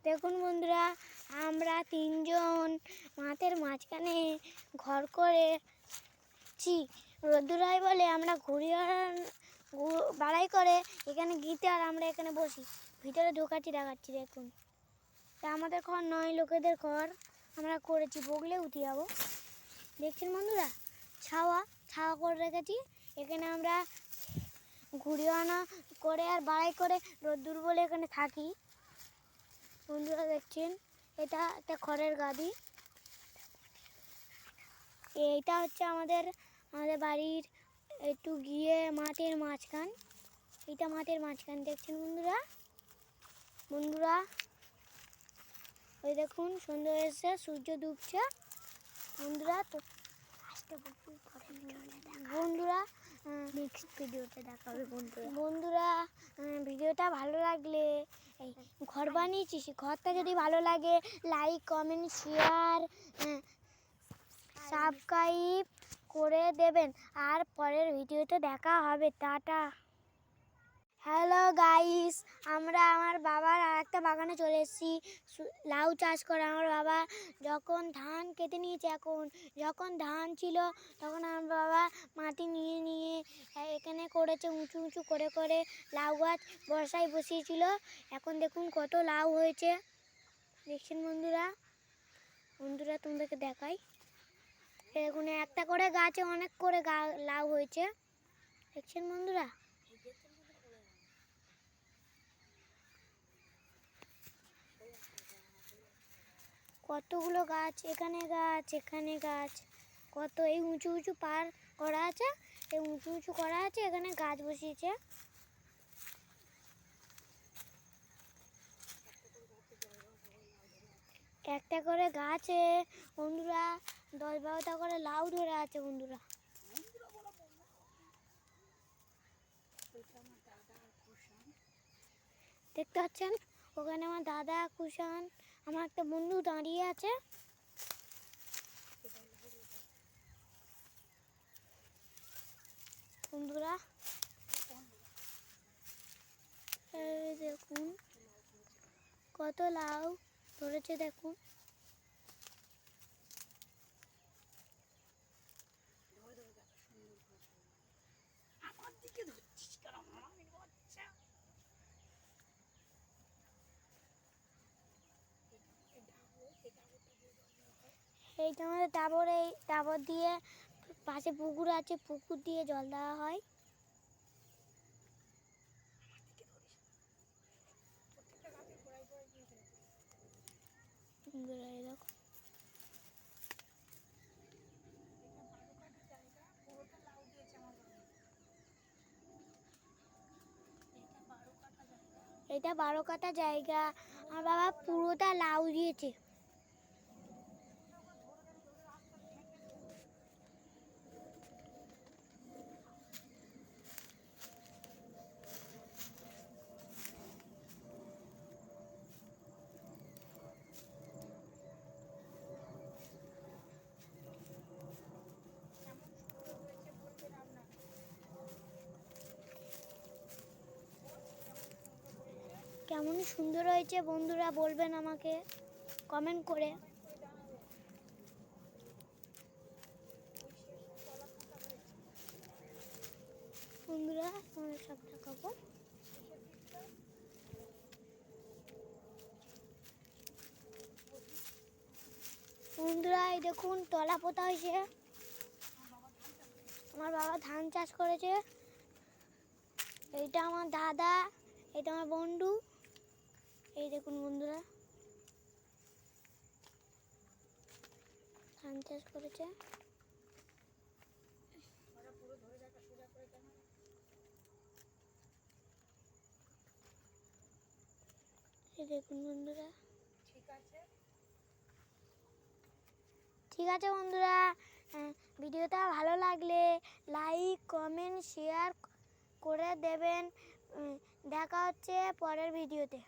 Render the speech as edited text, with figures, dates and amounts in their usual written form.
দেখুন বন্ধুরা, আমরা তিনজন মাঠের মাঝখানে ঘর করেছি। রোদ্দুরাই বলে আমরা বাড়াই করে এখানে গিতে আর আমরা এখানে বসি। ভিতরে ঢোকাচ্ছি, দেখাচ্ছি। দেখুন, তা আমাদের ঘর নয়, লোকেদের ঘর আমরা করেছি। বগলে উঠে যাবো। দেখছেন বন্ধুরা, ছাওয়া করে রেখেছি। এখানে আমরা ঘুরিয়ানা করে আর বাড়াই করে রোদ্দুর বলে এখানে থাকি। বন্ধুরা দেখছেন, এটা একটা খড়ের গাদি। এইটা হচ্ছে আমাদের বাড়ির একটু গিয়ে মাঠের মাঝখান। এটা মাঠের মাঝখান, দেখছেন বন্ধুরা। ওই দেখুন, সন্ধ্যা হয়েছে, সূর্য ডুবছে। বন্ধুরা তো নেক্সট ভিডিওতে দেখা হবে। বন্ধুরা ভিডিওটা ভালো লাগলে, এই ঘর বানিয়েছি, ঘরটা যদি ভালো লাগে লাইক, কমেন্ট, শেয়ার, সাবস্ক্রাইব করে দেবেন। আর পরের ভিডিওতে দেখা হবে। টাটা। হ্যালো গাইস, আমরা আমার বাবার আর একটা বাগানে চলে এসেছি। লাউ চাষ করে আমার বাবা। যখন ধান কেটে নিয়েছে, যখন ধান ছিল তখন আমার বাবা মাটি নিয়ে এখানে করেছে, উঁচু উঁচু করে লাউ গাছ বর্ষায় বসিয়েছিল। এখন দেখুন কত লাউ হয়েছে। দেখছেন বন্ধুরা তোমাদেরকে দেখাই। দেখুন, একটা করে গাছে অনেক করে লাউ হয়েছে। দেখছেন বন্ধুরা, কতগুলো গাছ, এখানে গাছ কত। এই উঁচু পার করা আছে, এখানে গাছ বসিয়েছে। একটা করে গাছে বন্ধুরা 10-12টা করে লাউ ধরে আছে। বন্ধুরা দেখতে পাচ্ছেন, ওখানে আমার দাদা, কুষাণ, আমার একটা বন্ধু দাঁড়িয়ে আছে। বন্ধুরা দেখুন কত লাউ ধরেছে। দেখুন, এইটা আমাদের টাবর। এই টাবর দিয়ে পাশে পুকুর আছে, পুকুর দিয়ে জল দেওয়া হয়। এটা 12 কাঠা জায়গা। আমার বাবা পুরোটা লাউ দিয়েছে। কেমন সুন্দর হয়েছে বন্ধুরা, বলবেন আমাকে কমেন্ট করে। বন্ধুরা তোমাদের সব দেখাবো। বন্ধুরা এই দেখুন, তলা পোতা হয়েছে। আমার বাবা ধান চাষ করেছে। এইটা আমার দাদা, এটা আমার বন্ধু। এই দেখুন বন্ধুরা, ধান চাষ করেছে। এই দেখুন বন্ধুরা। ঠিক আছে বন্ধুরা, ভিডিওটা ভালো লাগলে লাইক, কমেন্ট, শেয়ার করে দেবেন। দেখা হচ্ছে পরের ভিডিওতে।